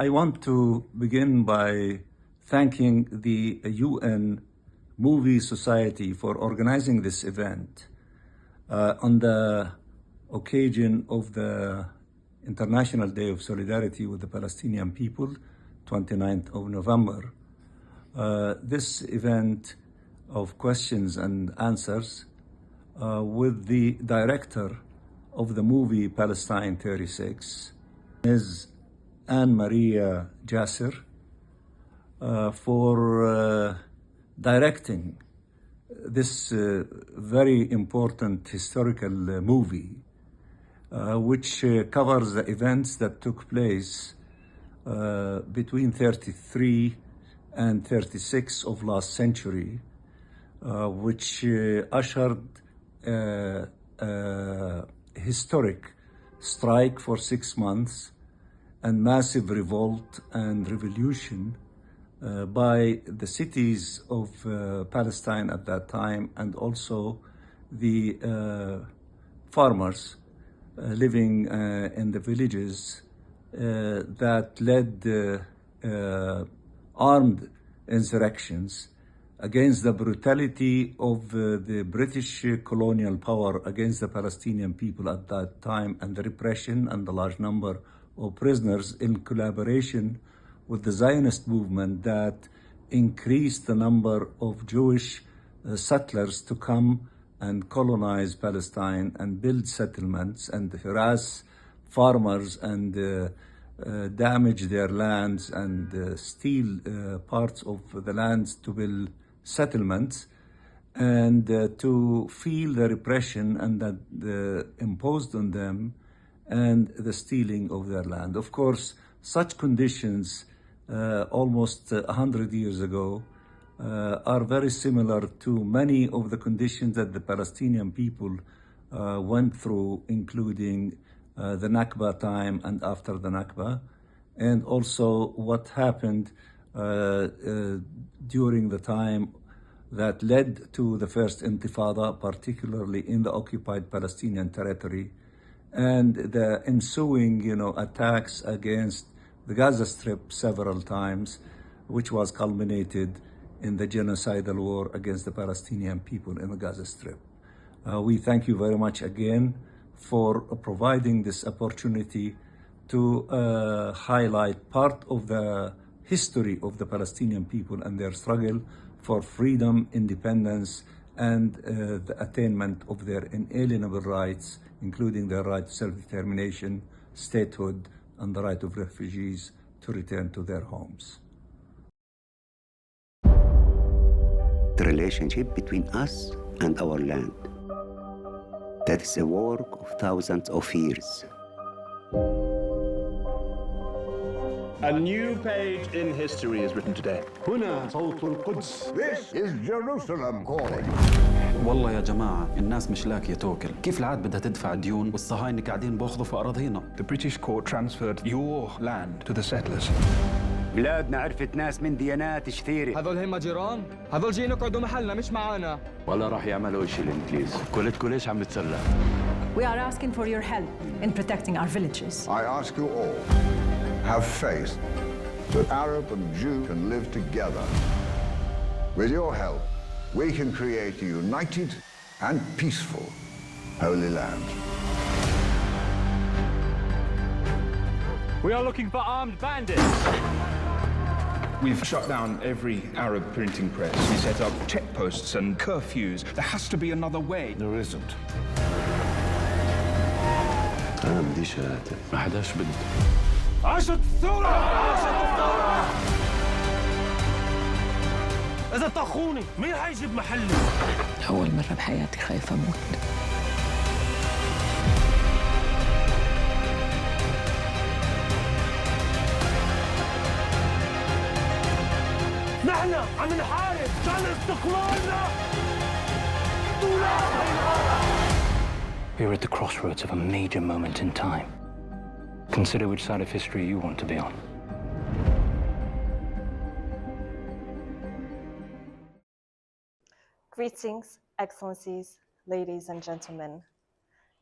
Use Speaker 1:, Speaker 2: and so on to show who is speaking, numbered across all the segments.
Speaker 1: I want to begin by thanking the UN Movie Society for organizing this event on the occasion of the International Day of Solidarity with the Palestinian People, 29th of November. This event of questions and answers with the director of the movie Palestine 36, Ms. Annemarie Jacir, for directing this very important historical movie, which covers the events that took place between 33 and 36 of last century, which ushered a historic strike for 6 months and massive revolt and revolution by the cities of Palestine at that time, and also the farmers living in the villages that led armed insurrections against the brutality of the British colonial power against the Palestinian people at that time, and the repression and the large number of prisoners, in collaboration with the Zionist movement that increased the number of Jewish settlers to come and colonize Palestine and build settlements and harass farmers and damage their lands and steal parts of the lands to build settlements, and to feel the repression and that imposed on them and the stealing of their land. Of course, such conditions almost 100 years ago are very similar to many of the conditions that the Palestinian people went through, including the Nakba time and after the Nakba, and also what happened during the time that led to the first Intifada, particularly in the occupied Palestinian territory, and the ensuing, attacks against the Gaza Strip several times, which was culminated in the genocidal war against the Palestinian people in the Gaza Strip. We thank you very much again for providing this opportunity to highlight part of the history of the Palestinian people and their struggle for freedom, independence, and the attainment of their inalienable rights, including their right to self-determination, statehood, and the right of refugees to return to their homes.
Speaker 2: The relationship between us and our land. That is a work of thousands of years.
Speaker 3: A new page in history is written today.
Speaker 4: هنا صوت القدس.
Speaker 5: This is Jerusalem calling.
Speaker 6: والله يا جماعة الناس مش لاقية تاكل، كيف العاد بدها تدفع ديون والصهاينة قاعدين بياخذوا في أراضينا؟
Speaker 3: The British court transferred your land to the settlers.
Speaker 2: بلادنا عرفت ناس من ديانات كثيرة.
Speaker 7: هذول هم جيران؟ هذول جايين يقعدوا محلنا مش معانا.
Speaker 8: ولا راح يعملوا شيء الإنجليز، كلتكم ليش عم تتسلى؟
Speaker 9: We are asking for your help in protecting our villages.
Speaker 5: I ask you all, have faith that Arab and Jew can live together. With your help, we can create a united and peaceful Holy Land.
Speaker 10: We are looking for armed bandits.
Speaker 3: We've shut down every Arab printing press. We set up checkposts and curfews. There has to be another way.
Speaker 4: There isn't.
Speaker 8: أنا بدي شهادة، ما حداش بده.
Speaker 10: عاشت الثورة! عاشت الثورة! إذا طخوني مين حيجيب محلي؟
Speaker 9: أول مرة بحياتي خايفة أموت.
Speaker 10: نحن عم نحارب عشان استقلالنا.
Speaker 11: We're at the crossroads of a major moment in time. Consider which side of history you want to be on.
Speaker 12: Greetings, Excellencies, ladies and gentlemen.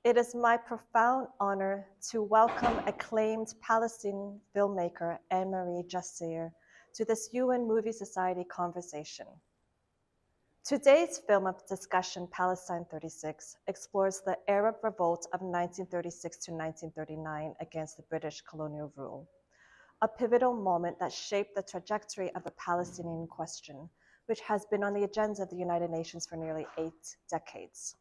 Speaker 12: It is my profound honor to welcome acclaimed Palestinian filmmaker Annemarie Jacir to this UN Movie Society conversation. Today's film of discussion, Palestine 36, explores the Arab Revolt of 1936 to 1939 against the British colonial rule, a pivotal moment that shaped the trajectory of the Palestinian question, which has been on the agenda of the United Nations for nearly 8 decades.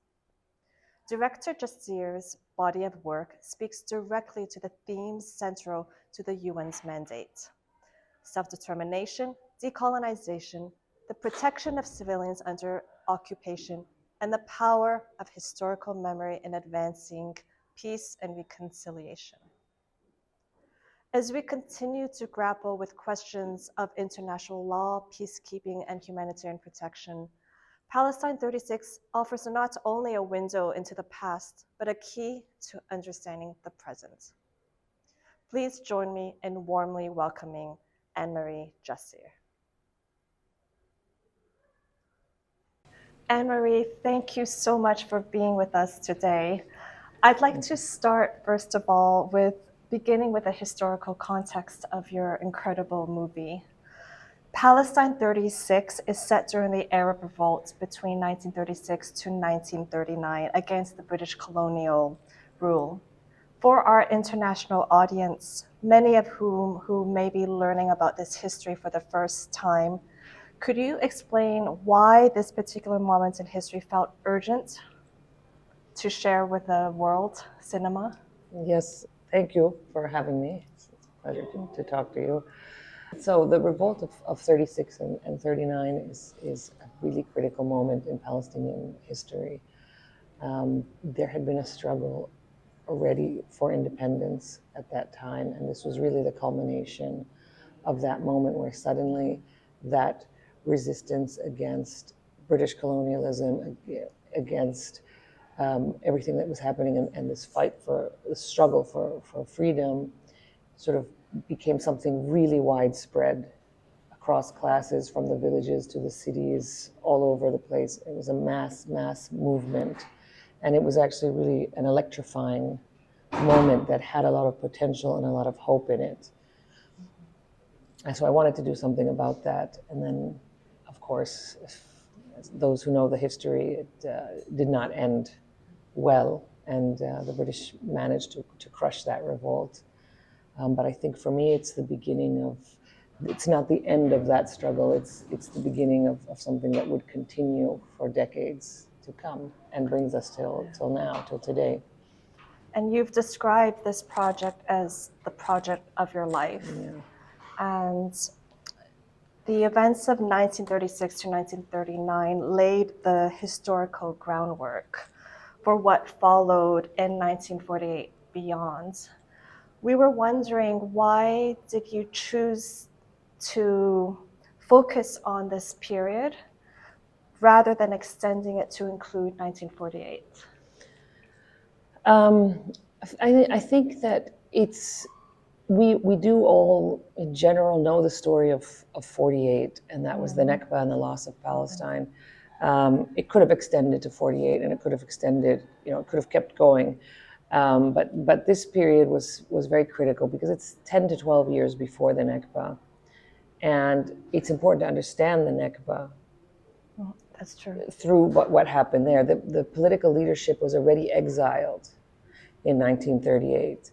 Speaker 12: Director Jacir's body of work speaks directly to the themes central to the UN's mandate: self-determination, decolonization, the protection of civilians under occupation, and the power of historical memory in advancing peace and reconciliation. As we continue to grapple with questions of international law, peacekeeping, and humanitarian protection, Palestine 36 offers not only a window into the past, but a key to understanding the present. Please join me in warmly welcoming Annemarie Jacir. Annemarie, thank you so much for being with us today. I'd like to start, first of all, beginning with a historical context of your incredible movie. Palestine 36 is set during the Arab Revolt between 1936 to 1939 against the British colonial rule. For our international audience, many of who may be learning about this history for the first time, could you explain why this particular moment in history felt urgent to share with the world cinema?
Speaker 13: Yes, thank you for having me. It's a pleasure to talk to you. So the revolt of 36 and 39 is a really critical moment in Palestinian history. There had been a struggle already for independence at that time, and this was really the culmination of that moment where suddenly that resistance against British colonialism, against everything that was happening, and this fight for the struggle for freedom sort of became something really widespread across classes, from the villages to the cities, all over the place. It was a mass movement. And it was actually really an electrifying moment that had a lot of potential and a lot of hope in it. And so I wanted to do something about that. And then, of course, those who know the history, it did not end well. And the British managed to crush that revolt. But I think for me, it's the beginning of, it's not the end of that struggle, it's the beginning of something that would continue for decades to come and brings us till now, till today.
Speaker 12: And you've described this project as the project of your life.
Speaker 13: Yeah.
Speaker 12: And the events of 1936 to 1939 laid the historical groundwork for what followed in 1948 beyond. We were wondering, why did you choose to focus on this period rather than extending it to include 1948?
Speaker 13: I think that we do all in general know the story of 48, and that was the Nakba and the loss of Palestine. It could have extended to 48, and it could have extended, it could have kept going. But this period was very critical because it's 10 to 12 years before the Nakba. And it's important to understand the Nakba.
Speaker 12: That's true.
Speaker 13: Through what happened there. The political leadership was already exiled in 1938.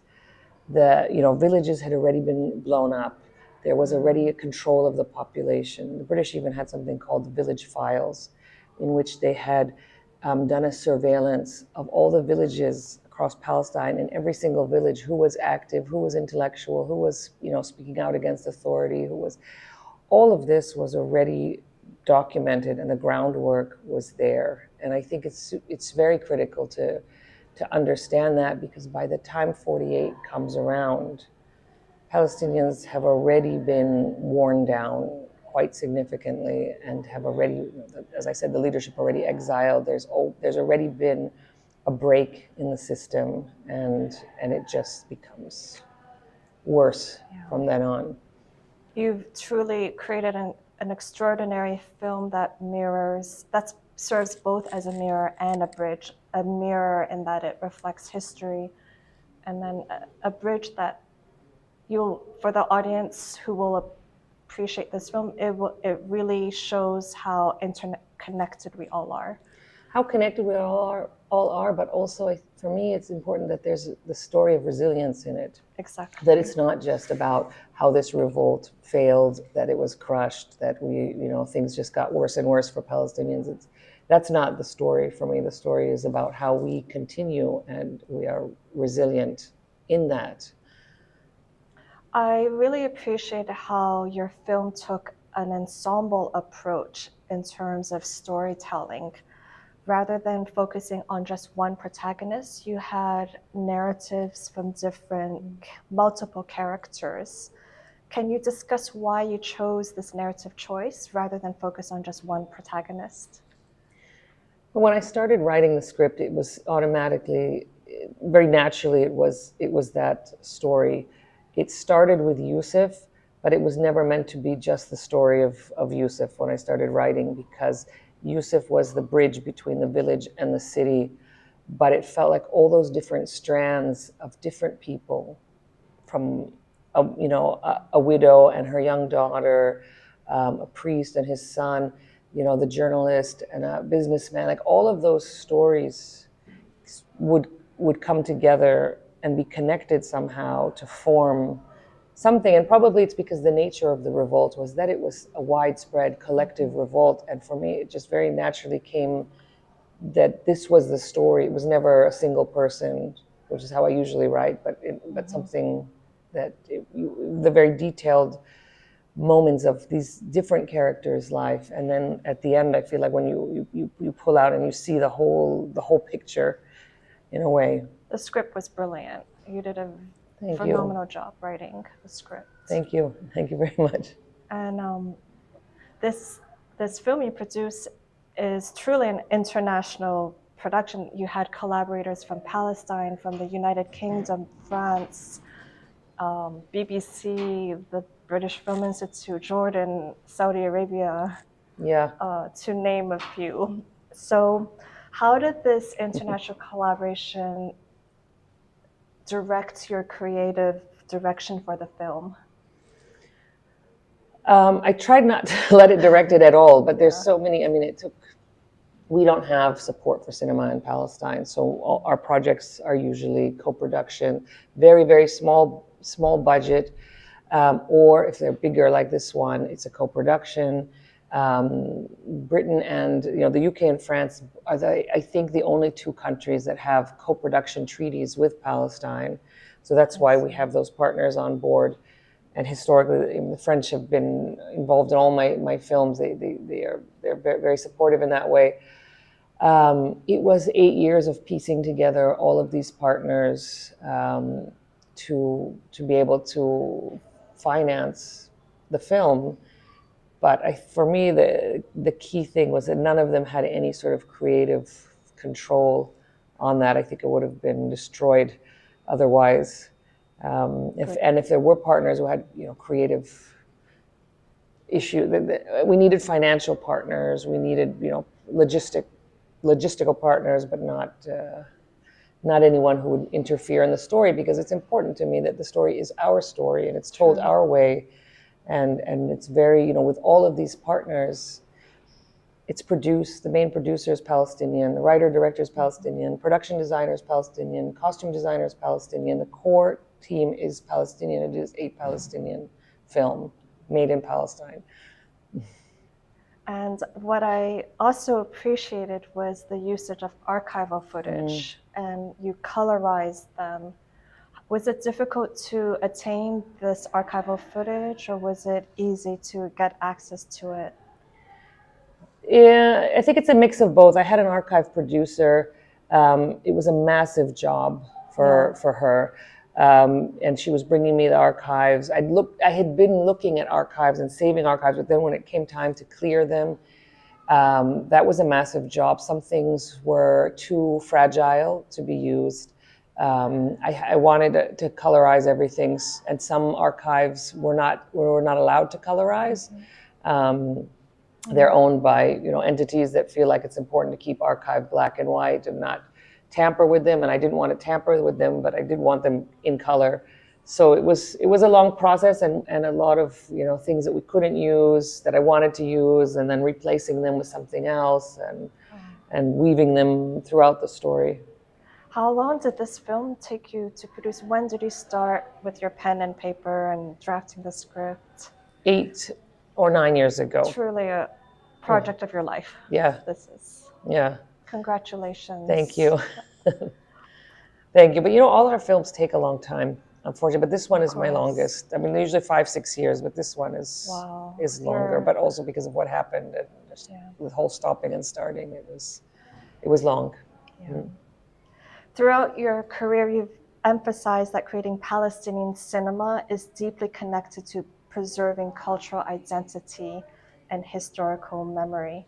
Speaker 13: Villages had already been blown up. There was already a control of the population. The British even had something called the village files, in which they had done a surveillance of all the villages across Palestine, in every single village, who was active, who was intellectual, who was, speaking out against authority, all of this was already documented, and the groundwork was there. And I think it's very critical to understand that, because by the time 48 comes around, Palestinians have already been worn down quite significantly and have already, as I said, the leadership already exiled. There's already been a break in the system, and it just becomes worse from then on.
Speaker 12: You've truly created an extraordinary film that serves both as a mirror and a bridge, a mirror in that it reflects history, and then a bridge that for the audience who will appreciate this film, it really shows how interconnected we all are.
Speaker 13: How connected we all are, but also for me it's important that there's the story of resilience in it.
Speaker 12: Exactly.
Speaker 13: That it's not just about how this revolt failed, that it was crushed, that things just got worse and worse for Palestinians. That's not the story for me. The story is about how we continue and we are resilient in that.
Speaker 12: I really appreciate how your film took an ensemble approach in terms of storytelling. Rather than focusing on just one protagonist, you had narratives from multiple characters. Can you discuss why you chose this narrative choice rather than focus on just one protagonist?
Speaker 13: When I started writing the script, it was automatically, very naturally, it was that story. It started with Yusuf, but it was never meant to be just the story of Yusuf when I started writing, because Yusuf was the bridge between the village and the city, but it felt like all those different strands of different people, from a widow and her young daughter, a priest and his son, the journalist and a businessman, like all of those stories would come together and be connected somehow to form something. And probably it's because the nature of the revolt was that it was a widespread collective revolt. And for me, it just very naturally came that this was the story. It was never a single person, which is how I usually write, but something that the very detailed moments of these different characters' life. And then at the end, I feel like when you pull out and you see the whole picture in a way.
Speaker 12: The script was brilliant. You did a phenomenal job writing the script.
Speaker 13: Thank you. Thank you very much.
Speaker 12: And this film you produce is truly an international production. You had collaborators from Palestine, from the United Kingdom, France, BBC, the British Film Institute, Jordan, Saudi Arabia, to name a few. So how did this international collaboration direct your creative direction for the film?
Speaker 13: I tried not to let it direct it at all, but there's so many, we don't have support for cinema in Palestine, so all our projects are usually co-production, very, very small budget, or if they're bigger like this one, it's a co-production. Britain and the UK and France are I think the only two countries that have co-production treaties with Palestine. So that's why we have those partners on board. And historically, the French have been involved in all my films. They're very supportive in that way. It was 8 years of piecing together all of these partners to be able to finance the film. But for me, the key thing was that none of them had any sort of creative control on that. I think it would have been destroyed otherwise. If there were partners who had creative issue, we needed financial partners. We needed logistical partners, but not anyone who would interfere in the story, because it's important to me that the story is our story and it's told our way. And it's very, with all of these partners, it's produced, the main producer is Palestinian, the writer, director is Palestinian, production designer is Palestinian, costume designer is Palestinian, the core team is Palestinian. It is a Palestinian film made in Palestine.
Speaker 12: And what I also appreciated was the usage of archival footage, and you colorized them. Was it difficult to attain this archival footage, or was it easy to get access to it?
Speaker 13: Yeah, I think it's a mix of both. I had an archive producer. It was a massive job for her. And she was bringing me the archives. I had been looking at archives and saving archives, but then when it came time to clear them, that was a massive job. Some things were too fragile to be used. I wanted to colorize everything, and some archives were not allowed to colorize. They're owned by entities that feel like it's important to keep archive black and white and not tamper with them, and I didn't want to tamper with them, but I did want them in color. So it was a long process, and a lot of things that we couldn't use that I wanted to use, and then replacing them with something else, and weaving them throughout the story.
Speaker 12: How long did this film take you to produce? When did you start with your pen and paper and drafting the script?
Speaker 13: 8 or 9 years ago.
Speaker 12: Truly a project of your life.
Speaker 13: Yeah.
Speaker 12: This is.
Speaker 13: Yeah.
Speaker 12: Congratulations.
Speaker 13: Thank you. Thank you. But all our films take a long time, unfortunately. But this one is my longest. I mean, they're usually 5-6 years, but this one is longer. But also because of what happened, and just the whole stopping and starting, it was long.
Speaker 12: Yeah. Mm. Throughout your career, you've emphasized that creating Palestinian cinema is deeply connected to preserving cultural identity and historical memory.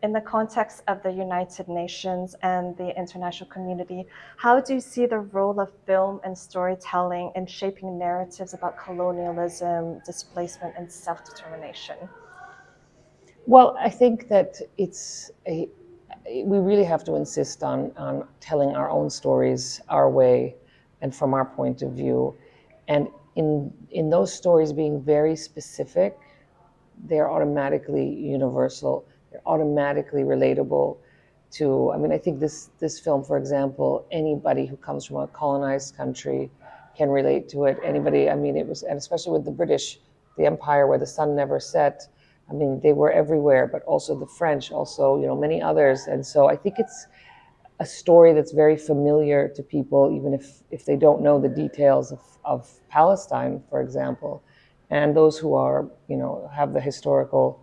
Speaker 12: In the context of the United Nations and the international community, how do you see the role of film and storytelling in shaping narratives about colonialism, displacement, and self-determination?
Speaker 13: Well, I think that we really have to insist on telling our own stories our way and from our point of view. And in those stories being very specific, they're automatically universal. They're automatically relatable to, I think this film, for example, anybody who comes from a colonized country can relate to it. Anybody, it was, and especially with the British, the empire where the sun never set, they were everywhere, but also the French, also, many others. And so I think it's a story that's very familiar to people, even if they don't know the details of Palestine, for example. And those who are, have the historical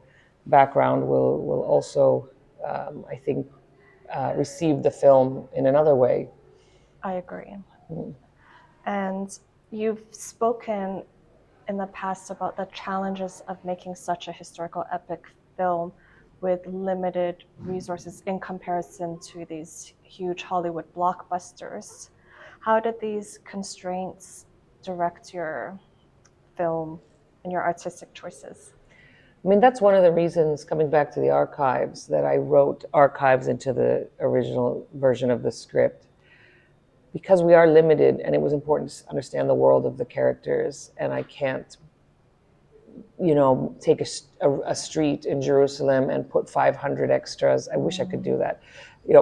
Speaker 13: background will also, I think, receive the film in another way.
Speaker 12: I agree. Mm. And you've spoken in the past about the challenges of making such a historical epic film with limited resources in comparison to these huge Hollywood blockbusters. How did these constraints direct your film and your artistic choices?
Speaker 13: That's one of the reasons, coming back to the archives, that I wrote archives into the original version of the script. Because we are limited, and it was important to understand the world of the characters, and I can't, take a street in Jerusalem and put 500 extras. I wish I could do that.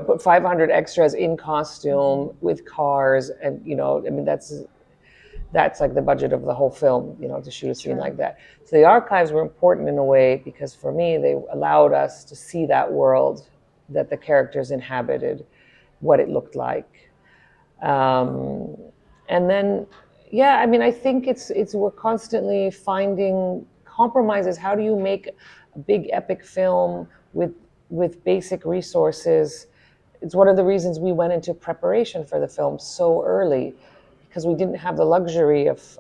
Speaker 13: Put 500 extras in costume with cars, and that's like the budget of the whole film, to shoot a scene like that. So the archives were important in a way because for me, they allowed us to see that world that the characters inhabited, what it looked like. And then, I think we're constantly finding compromises. How do you make a big epic film with basic resources? It's one of the reasons we went into preparation for the film so early, because we didn't have the luxury of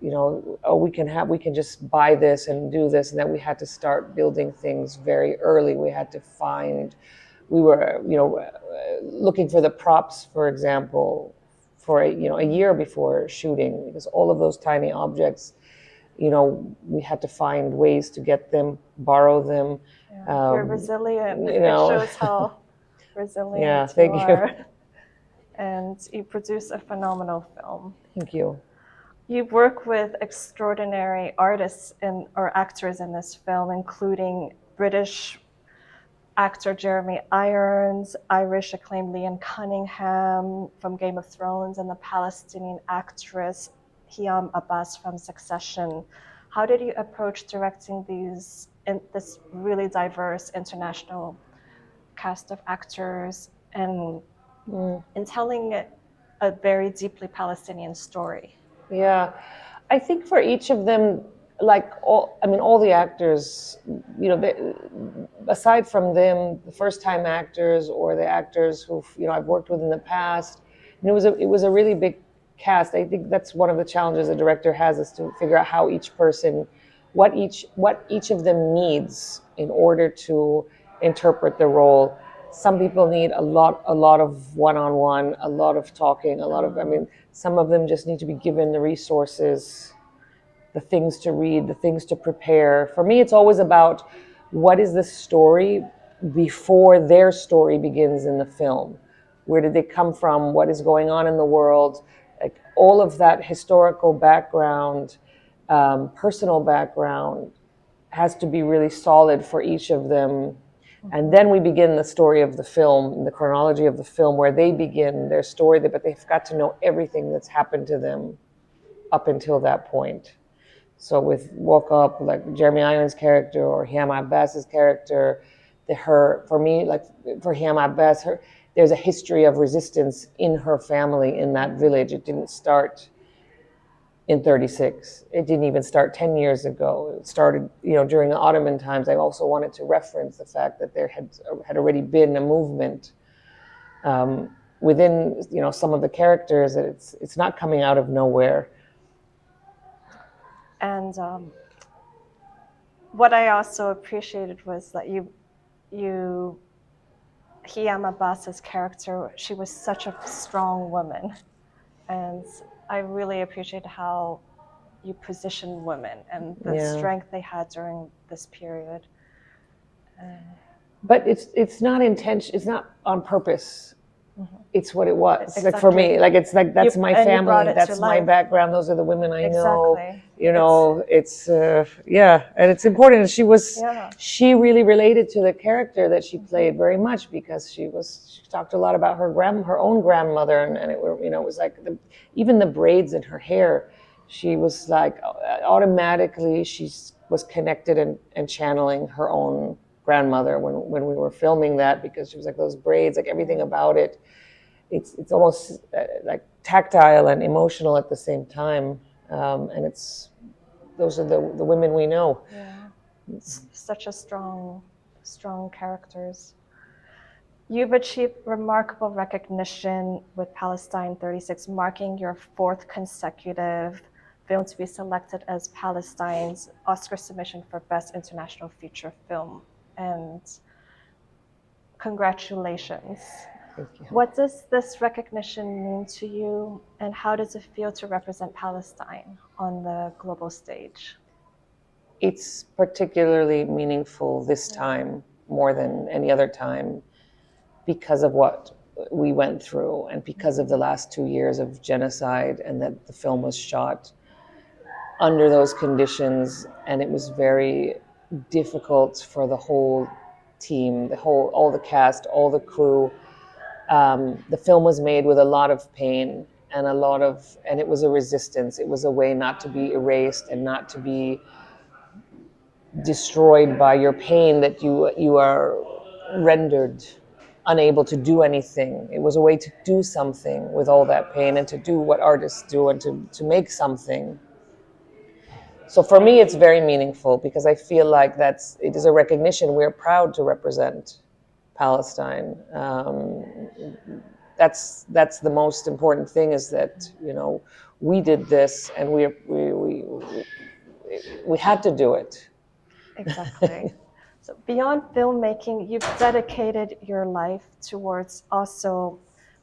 Speaker 13: we can just buy this and do this, and then we had to start building things very early. We had to we were looking for the props, for example, for a year before shooting, because all of those tiny objects, we had to find ways to get them, borrow them.
Speaker 12: Yeah. You're resilient. It shows how resilient
Speaker 13: thank
Speaker 12: you are. And you produce a phenomenal film.
Speaker 13: Thank you.
Speaker 12: You work with extraordinary artists or actors in this film, including British actor Jeremy Irons, Irish acclaimed Liam Cunningham from Game of Thrones, and the Palestinian actress Hiam Abbass from Succession. How did you approach directing this really diverse international cast of actors and in telling a very deeply Palestinian story?
Speaker 13: Yeah, I think for each of them, all the actors, aside from them, the first-time actors or the actors who I've worked with in the past, it was a really big cast. I think that's one of the challenges a director has, is to figure out how each person, what each of them needs in order to interpret the role. Some people need a lot of one-on-one, a lot of talking, some of them just need to be given the resources, the things to read, the things to prepare. For me, it's always about what is the story before their story begins in the film. Where did they come from? What is going on in the world? Like all of that historical background, personal background has to be really solid for each of them. And then we begin the story of the film, the chronology of the film, where they begin their story, but they've got to know everything that's happened to them up until that point. So with Woke Up, like Jeremy Irons' character or Hiam Abbass's character, for me, like for Hiam Abbass, there's a history of resistance in her family in that village. It didn't start in 36. It didn't even start 10 years ago. It started, during the Ottoman times. I also wanted to reference the fact that there had already been a movement within, some of the characters, that it's not coming out of nowhere.
Speaker 12: And what I also appreciated was that Hiam Abbass's character, she was such a strong woman. And I really appreciate how you position women and the strength they had during this period.
Speaker 13: But it's not intention. It's not on purpose. Mm-hmm. It's what it was.
Speaker 12: Exactly.
Speaker 13: Like for me, like it's like that's my family. That's my background. Those are the women I know. It's and it's important. She really related to the character that she played very much, because she talked a lot about her own grandmother, and it was like even the braids in her hair. She was like automatically she was connected and channeling her own grandmother when we were filming that, because she was like those braids, like everything about it. It's almost like tactile and emotional at the same time, and those are the women we know.
Speaker 12: Yeah, it's such a strong characters. You've achieved remarkable recognition with Palestine 36, marking your 4th consecutive film to be selected as Palestine's Oscar submission for Best International Feature Film. And congratulations.
Speaker 13: Thank you.
Speaker 12: What does this recognition mean to you, and how does it feel to represent Palestine on the global stage?
Speaker 13: It's particularly meaningful this time more than any other time, because of what we went through and because of the last 2 years of genocide, and that the film was shot under those conditions, and it was very difficult for the whole team, all the cast, all the crew. The film was made with a lot of pain and it was a resistance. It was a way not to be erased and not to be destroyed by your pain, that you are rendered unable to do anything. It was a way to do something with all that pain, and to do what artists do, and to make something. So for me, it's very meaningful, because I feel like it is a recognition. We're proud to represent Palestine. That's the most important thing, is that we did this, and we had to do it.
Speaker 12: Exactly. So beyond filmmaking, you've dedicated your life towards also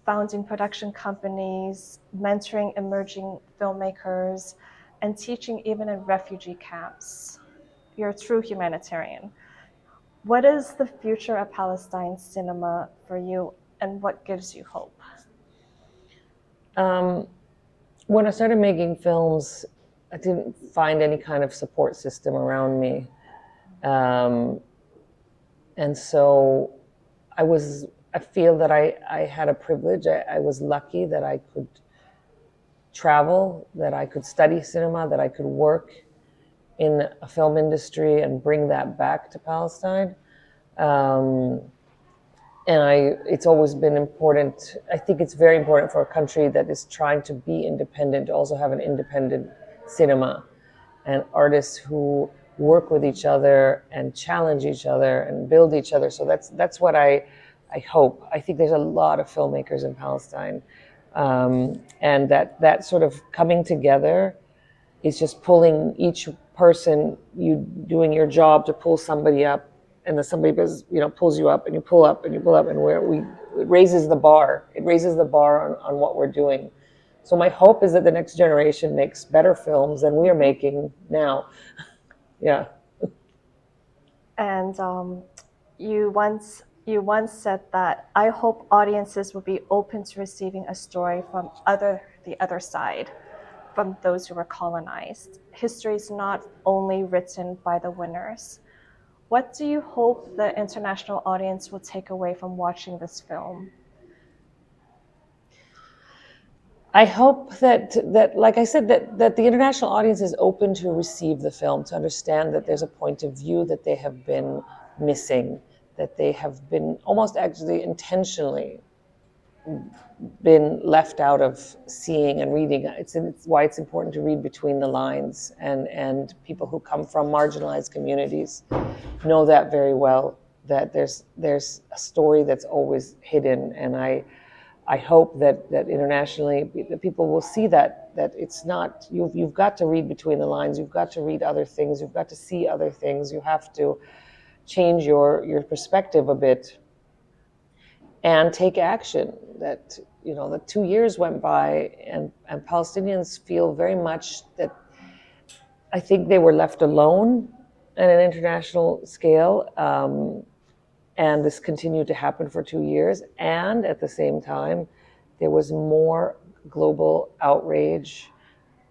Speaker 12: founding production companies, mentoring emerging filmmakers, and teaching even in refugee camps. You're a true humanitarian. What is the future of Palestine cinema for you, and what gives you hope?
Speaker 13: When I started making films, I didn't find any kind of support system around me. And so I feel that I had a privilege. I was lucky that I could travel, that I could study cinema, that I could work in a film industry and bring that back to Palestine. It's always been important. I think it's very important for a country that is trying to be independent to also have an independent cinema, and artists who work with each other and challenge each other and build each other. So that's what I hope. I think there's a lot of filmmakers in Palestine, and that sort of coming together is just pulling each person, you doing your job to pull somebody up, and then somebody pulls you up, and you pull up, and you pull up, and it raises the bar. It raises the bar on what we're doing. So my hope is that the next generation makes better films than we are making now. Yeah.
Speaker 12: And you once You once said that, I hope audiences will be open to receiving a story from the other side, from those who were colonized. History is not only written by the winners. What do you hope the international audience will take away from watching this film?
Speaker 13: I hope that like I said, that the international audience is open to receive the film, to understand that there's a point of view that they have been missing, that they have been almost actually intentionally been left out of seeing and reading. It's why it's important to read between the lines, and people who come from marginalized communities know that very well, that there's a story that's always hidden. And I hope that internationally that people will see that it's not, you've got to read between the lines, you've got to read other things, you've got to see other things, you have to change your perspective a bit and take action. That, you know, that 2 years went by and Palestinians feel very much that I think they were left alone at an international scale. And this continued to happen for 2 years. And at the same time, there was more global outrage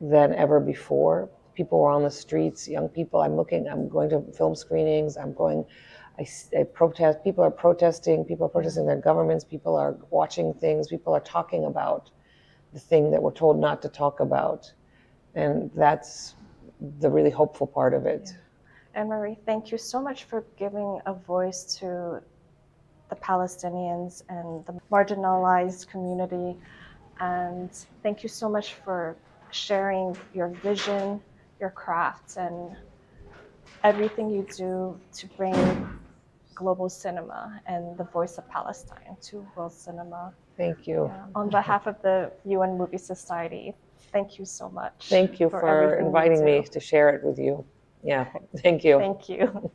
Speaker 13: than ever before. People were on the streets, young people. I'm going to film screenings. I protest. People are protesting their governments. People are watching things. People are talking about the thing that we're told not to talk about. And that's the really hopeful part of it.
Speaker 12: Yeah. Annemarie, thank you so much for giving a voice to the Palestinians and the marginalized community. And thank you so much for sharing your vision, your craft, and everything you do to bring global cinema and the voice of Palestine to world cinema.
Speaker 13: Thank you.
Speaker 12: Yeah. On behalf of the UN Movie Society, thank you so much.
Speaker 13: Thank you for inviting me to share it with you. Yeah, thank you.
Speaker 12: Thank you.